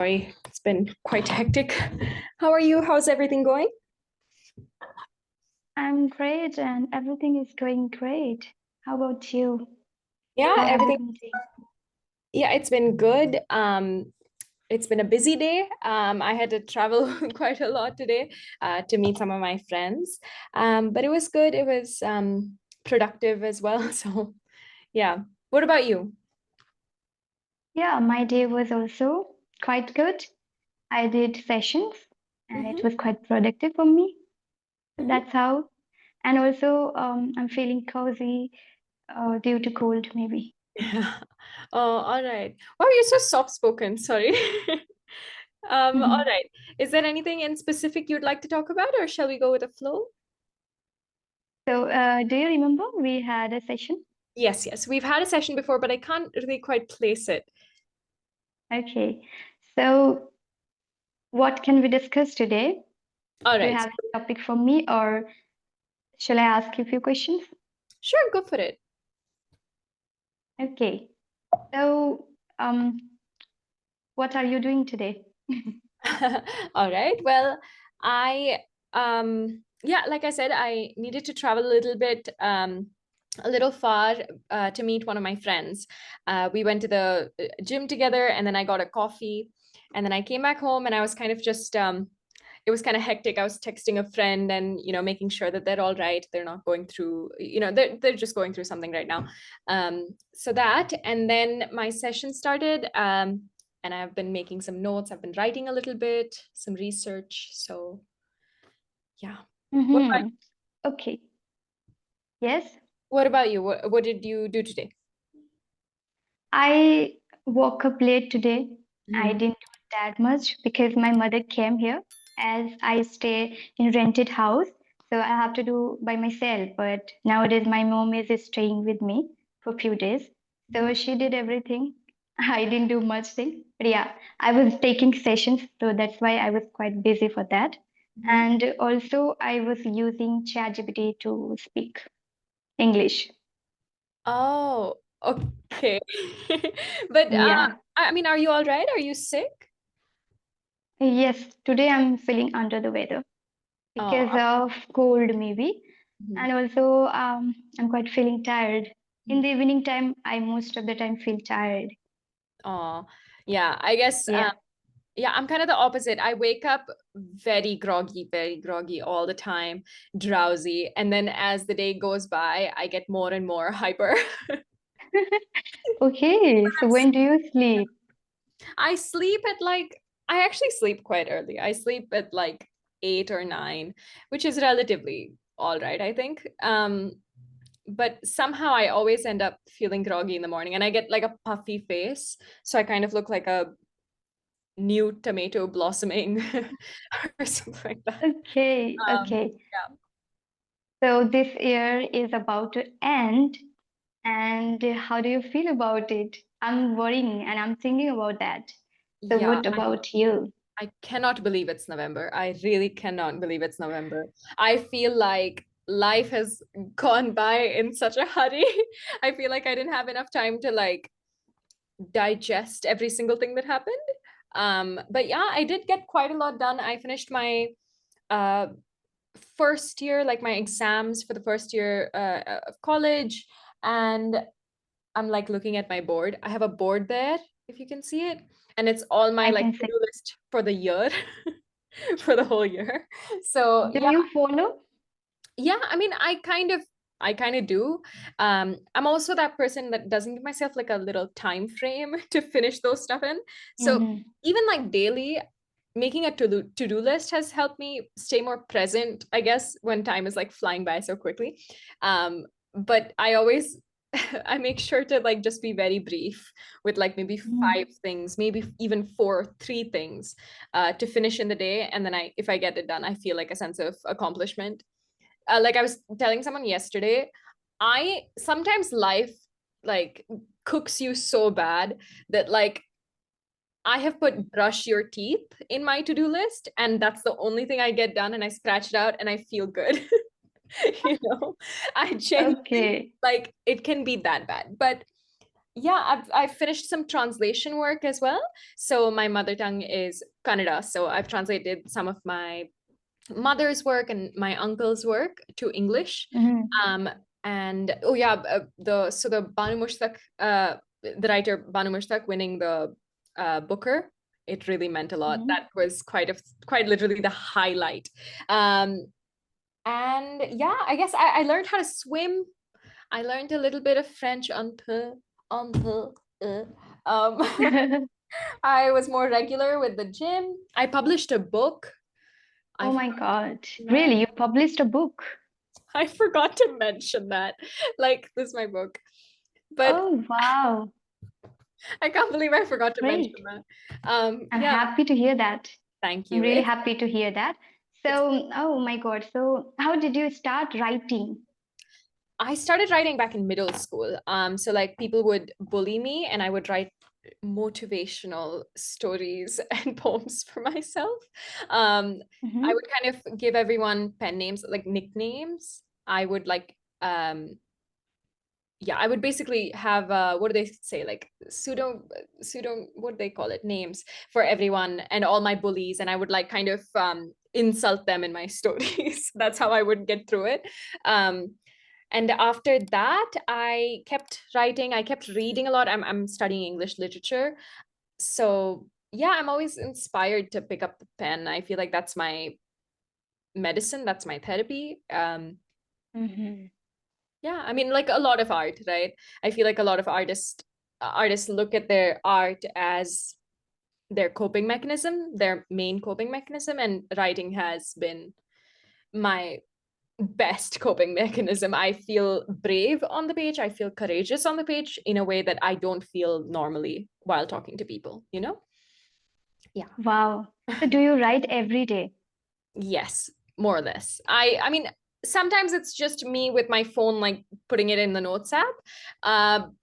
Sorry, it's been quite hectic. How are you? How's everything going? I'm great and everything is going great. How about you? Yeah, How have you everything. been doing? Yeah, it's been good. It's been a busy day. I had to travel quite a lot today to meet some of my friends. But it was good. It was productive as well. So yeah. What about you? Yeah, my day was also quite good. I did sessions and Hmm. it was quite productive for me. So Hmm. that's how. And also, I'm feeling cozy due to cold, maybe. Yeah. Oh, all right. Wow, you're so soft-spoken. Sorry. All Mhm. right. Is there anything in specific you'd like to talk about, or shall we go with the flow? So, do you remember we had a session? Yes, yes. We've had a session before, but I can't really quite place it. Okay. So, what can we discuss today? All Do you right. have a topic for me, or shall I ask you a few questions? Sure, go for it. Okay. So, what are you doing today? All right. Well, I yeah, like I said, I needed to travel a little bit a little far to meet one of my friends. We went to the gym together and then I got a coffee and then I came back home and I was kind of just it was kind of hectic. I was texting a friend and making sure that they're all right. They're not going through, they're just going through something right now. So that, and then my session started. And I've been making some notes. I've been writing a little bit, some research. So yeah. What about Mm-hmm. Okay. Yes. what about you? What did you do today? I woke up late today. I Mhm. didn't do that much because my mother came here as I stay in rented house. So I have to do by myself. But nowadays my mom is staying with me for a few days. So she did everything. I didn't do much thing. But yeah, I was taking sessions, so that's why I was quite busy for that. Mhm. And also I was using ChatGPT to speak English. Oh, okay. But Yeah. I mean, are you all right? Are you sick? Yes, today I'm feeling under the weather Oh, because of cold maybe. mhm. And also I'm quite feeling tired. In the evening time, I most of the time feel tired. Oh, yeah. I guess Yeah. yeah, I'm kind of the opposite. I wake up very groggy all the time, drowsy, and then as the day goes by, I get more and more hyper. Okay, so when do you sleep? I sleep at like I actually sleep quite early. I sleep at like 8 or 9, which is relatively all right, I think. But somehow I always end up feeling groggy in the morning and I get like a puffy face. So I kind of look like a new tomato blossoming or something like that. Okay, Um, okay. yeah. So this year is about to end, and how do you feel about it? I'm worrying and I'm thinking about that. So Yeah, what about you? I cannot believe it's November. I really cannot believe it's November. I feel like life has gone by in such a hurry. I feel like I didn't have enough time to like digest every single thing that happened. But yeah, I did get quite a lot done. I finished my uh first year, like my exams for the first year of college, and I'm like looking at my board. I have a board there, if you can see it, and it's all my I like can say. to-do list for the year, for the whole year. So Do yeah, you follow? yeah. I mean, I kind of do. I'm also that person that doesn't give myself like a little time frame to finish those stuff in. So Mm-hmm. even like daily, making a to-do list has helped me stay more present, I guess, when time is like flying by so quickly. But I always I make sure to like just be very brief with like maybe five things, maybe even four, three things to finish in the day. And then if I get it done, I feel like a sense of accomplishment. Like I was telling someone yesterday, I sometimes life like cooks you so bad that like I have put brush your teeth in my to-do list, and that's the only thing I get done, and I scratch it out and I feel good. You know, I genuinely Okay. like it can be that bad. But Yeah, I've finished some translation work as well. So my mother tongue is Kannada. So I've translated some of my mother's work and my uncle's work to English. Mhm. Um, and oh yeah, the Banu Mushtaq, the writer Banu Mushtaq winning the Booker, it really meant a lot. Mhm. That was quite literally the highlight. Um, and yeah, I guess I learned how to swim. I learned a little bit of French on the I was more regular with the gym. I published a book. I Oh my forgot, God. yeah, Really? You published a book? I forgot to mention that. Like, this is my book. But Oh, wow. I can't believe I forgot to mention Great. that. I'm Yeah, happy to hear that. thank I'm you. really happy to hear that. It's So, oh my God. So, how did you start writing? I started writing back in middle school. So like people would bully me and I would write motivational stories and poems for myself. Um, I Hmm. would kind of give everyone pen names, like nicknames. I would like yeah, I would basically have what do they say, like pseudo what do they call it, names for everyone and all my bullies, and I would like kind of insult them in my stories. That's how I would get through it. Um, and after that, I kept writing, I kept reading a lot. I'm studying English literature. So yeah, I'm always inspired to pick up the pen. I feel like that's my medicine, that's my therapy. Hmm. Yeah, I mean, like a lot of art, right? I feel like a lot of artists look at their art as their coping mechanism, their main coping mechanism, and writing has been my best coping mechanism. I feel brave on the page, I feel courageous on the page in a way that I don't feel normally while talking to people, you know? Yeah. Wow. So, do you write every day? Yes, more or less. I mean, sometimes it's just me with my phone, like putting it in the notes app.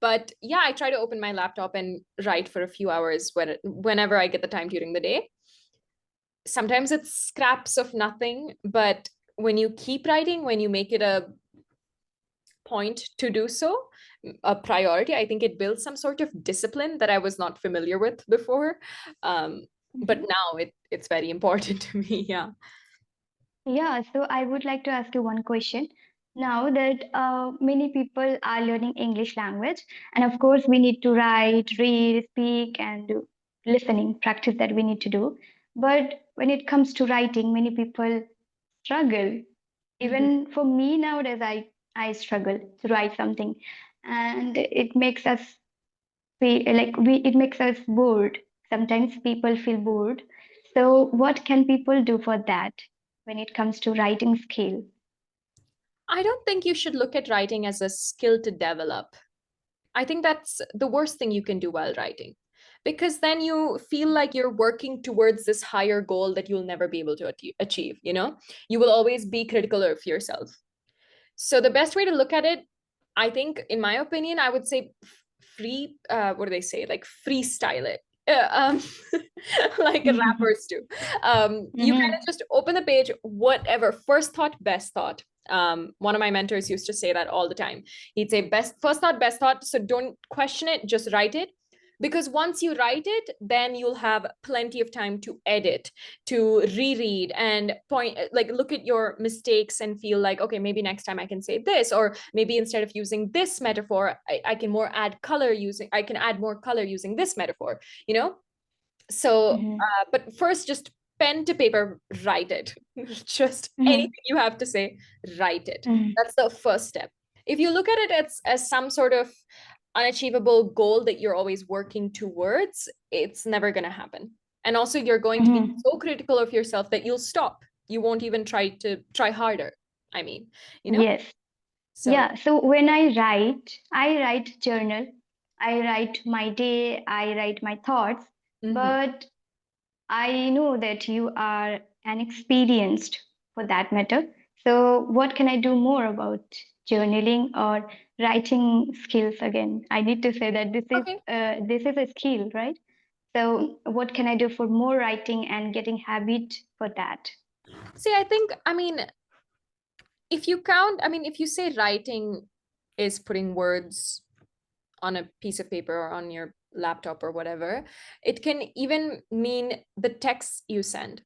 But yeah, I try to open my laptop and write for a few hours whenever I get the time during the day. Sometimes it's scraps of nothing, but when you keep writing, when you make it a point to do so, a priority, I think it builds some sort of discipline that I was not familiar with before. Um, but Mhm. now it's very important to me. Yeah. Yeah, so I would like to ask you one question. Now that many people are learning English language, and of course we need to write, read, speak, and do listening practice that we need to do. But when it comes to writing, many people struggle. Mhm. Even for me nowadays, I struggle to write something, and it makes us feel like we it makes us bored. Sometimes people feel bored. So what can people do for that when it comes to writing skill? I don't think you should look at writing as a skill to develop. I think that's the worst thing you can do while writing, because then you feel like you're working towards this higher goal that you'll never be able to achieve, you know? You will always be critical of yourself. So the best way to look at it, I think, in my opinion, I would say free, what do they say? Like freestyle it. Like rappers do. You kind of Hmm. just open the page, whatever, first thought, best thought. One of my mentors used to say that all the time. He'd say first thought, best thought. So don't question it, just write it. Because once you write it, then you'll have plenty of time to edit, to reread and point, like look at your mistakes and feel like, okay, maybe next time I can say this, or maybe instead of using this metaphor, I can more add color using, I can add more color using this metaphor, you know? So, Hmm. but first, just pen to paper, write it. Just anything Hmm. you have to say, write it. Hmm. That's the first step. If you look at it as some sort of unachievable goal that you're always working towards, it's never going to happen. And also, you're going to be Hmm. so critical of yourself that you'll stop. You won't even try harder. I mean, you know? Yes. So, Yeah. So when I write journal. I write my day. I write my thoughts. mhm. But I know that you are an experienced for that matter. So, what can I do more about journaling or writing skills again? I need to say that Okay. this is a skill, right? So, what can I do for more writing and getting habit for that? See, I think, I mean, if you count, I mean, if you say writing is putting words on a piece of paper or on your laptop or whatever. It can even mean the text you send,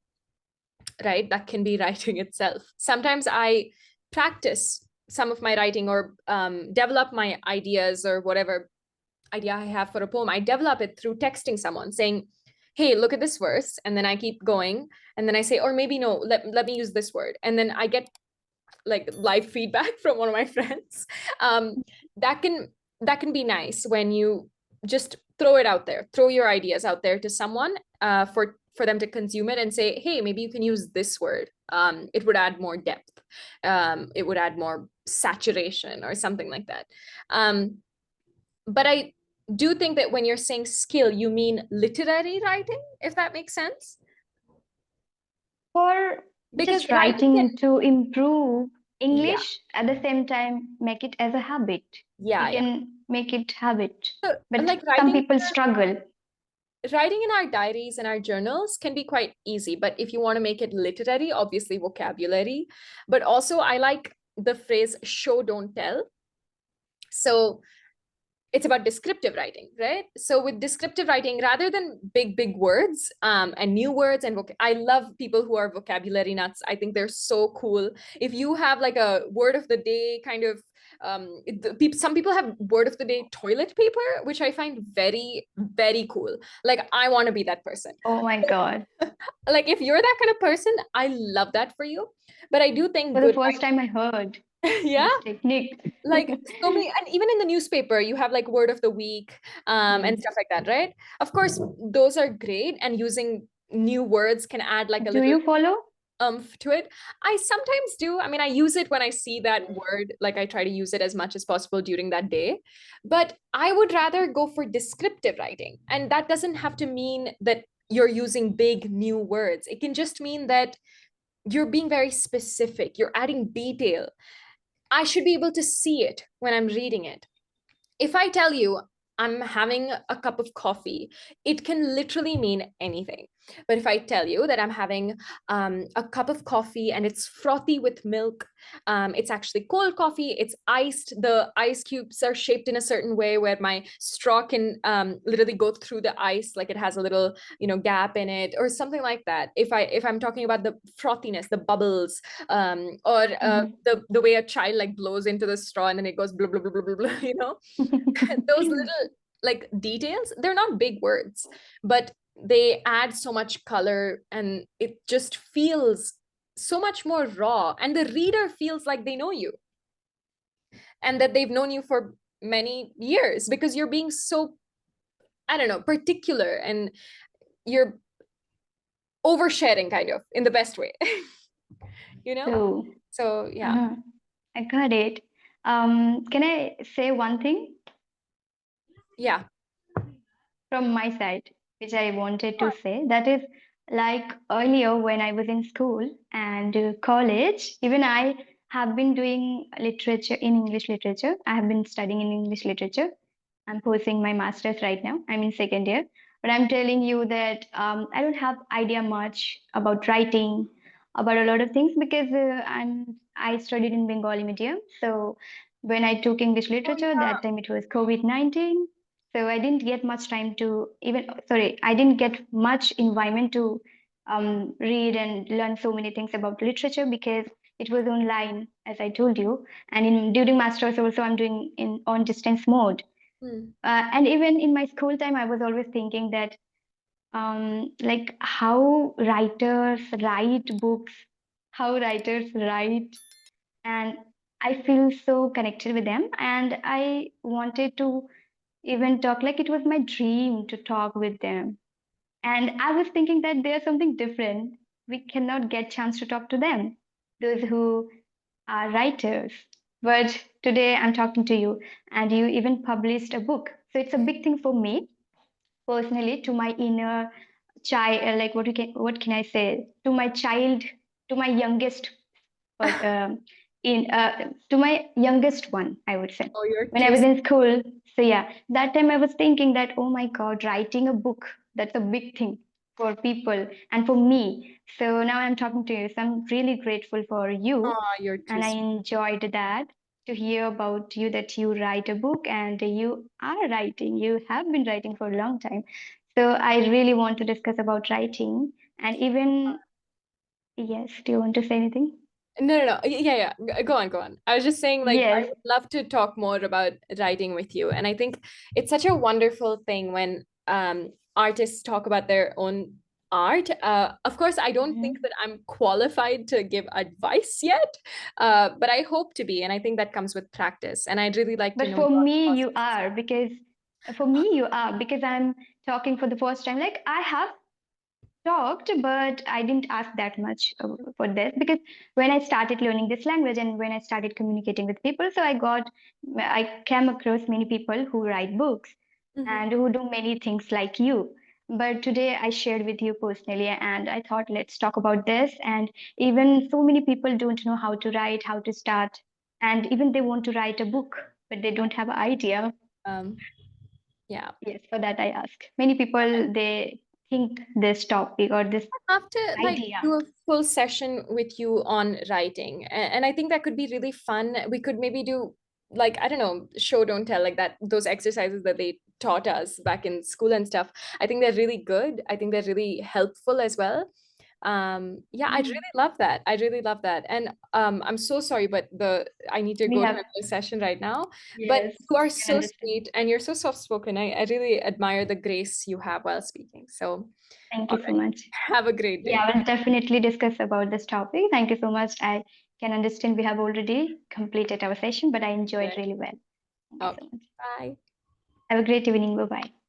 right? That can be writing itself. Sometimes I practice some of my writing or develop my ideas or whatever idea I have for a poem. I develop it through texting someone saying, hey, look at this verse. And then I keep going. And then I say, or maybe no, let me use this word. And then I get like live feedback from one of my friends. Um, that can be nice when you just throw it out there, throw your ideas out there to someone for them to consume it and say, hey, maybe you can use this word. It would add more depth. It would add more saturation or something like that. But I do think that when you're saying skill, you mean literary writing, if that makes sense. Or Because just writing writing to improve yeah, English, at the same time make it as a habit. We yeah. can make it habit. So, But like some people struggle. writing in our diaries and our journals can be quite easy, but if you want to make it literary, obviously vocabulary. But also, I like the phrase show, don't tell. So it's about descriptive writing, right? So with descriptive writing, rather than big words and new words and I love people who are vocabulary nuts. I think they're so cool. If you have like a word of the day kind of some people have word of the day toilet paper, which I find very cool. Like I want to be that person. Oh my God. Like if you're that kind of person, I love that for you. But I do think For the good first time I heard yeah, this technique. like so many, and even in the newspaper you have like word of the week and Hmm. stuff like that, right? Of course those are great, and using new words can add like a Do little you follow? to it. I sometimes do. I mean, I use it when I see that word, like I try to use it as much as possible during that day. But I would rather go for descriptive writing, and that doesn't have to mean that you're using big new words. It can just mean that you're being very specific, you're adding detail. I should be able to see it when I'm reading it. If I tell you I'm having a cup of coffee, it can literally mean anything. But if I tell you that I'm having a cup of coffee and it's frothy with milk, it's actually cold coffee, it's iced, the ice cubes are shaped in a certain way where my straw can literally go through the ice, like it has a little, gap in it or something like that. If I'm talking about the frothiness, the bubbles, or Mhm. the way a child like blows into the straw and then it goes blah blah blah blah blah, blah, those little like details, they're not big words, but they add so much color and it just feels so much more raw, and the reader feels like they know you and that they've known you for many years because you're being so, I don't know, particular, and you're oversharing kind of in the best way. you know So, so yeah. uh I got it. Can I say one thing Yeah, from my side, which I wanted to sure. say? That is, like earlier when I was in school and college, even I have been doing literature in English literature. I have been studying in English literature. I'm pursuing my master's right now. I'm in second year. But I'm telling you that I don't have idea much about writing, about a lot of things because I studied in Bengali medium. So when I took English Oh literature, yeah. that time it was COVID-19. So I didn't get much time to even, sorry, I didn't get much environment to read and learn so many things about literature because it was online, as I told you. And during masters also, I'm doing in on distance mode. Hmm. And even in my school time, I was always thinking that like how writers write books, how writers write, and I feel so connected with them. And I wanted to even talk, like it was my dream to talk with them. And I was thinking that there's something different. We cannot get chance to talk to them, those who are writers. But today I'm talking to you, and you even published a book. So it's a big thing for me personally, to my inner child. Like what can I say? To my child, to my youngest, but in to my youngest one, I would say. Oh, you're When I too. was in school, so yeah, that time I was thinking that, oh my God, writing a book, that's a big thing for people and for me. So now I'm talking to you. So I'm really grateful for you, Oh, you're too and I sweet. enjoyed that. to hear about you that you write a book and you are writing. You have been writing for a long time. So I really want to discuss about writing. And even, yes, do you want to say anything? No, no, no. Yeah, yeah. Go on, go on. I was just saying, like, I Yes. would love to talk more about writing with you. And I think it's such a wonderful thing when artists talk about their own art. Of course, I don't think Mhm. that I'm qualified to give advice yet, but I hope to be. And I think that comes with practice. And I'd really like to But know for your me, you process. are because for me, you are because I'm talking for the first time. Like I have talked, but I didn't ask that much for this because when I started learning this language and when I started communicating with people, so I came across many people who write books Mhm. and who do many things like you. But today I shared with you personally, and I thought let's talk about this. And even so many people don't know how to write, how to start, and even they want to write a book, but they don't have an idea. Um, yeah. Yes, for that I ask. Many people they think this topic or this Have to like idea. do a full session with you on writing. And I think that could be really fun. We could maybe do like, I don't know, show don't tell, like that, those exercises that they taught us back in school and stuff. I think they're really good. I think they're really helpful as well. Yeah, I'd Mm. really love that. I really love that. And I'm so sorry, but the I need to We go to have, another session right now. But yes, you are can so understand. sweet and you're so soft spoken. I really admire the grace you have while speaking. So Thank all you so right. much. Have a great Yeah, day. I will definitely discuss about this topic. Thank you so much. I can understand we have already completed our session, but I enjoyed Good. really well. Thank you Okay. so much. Bye. Have a great evening. Bye bye.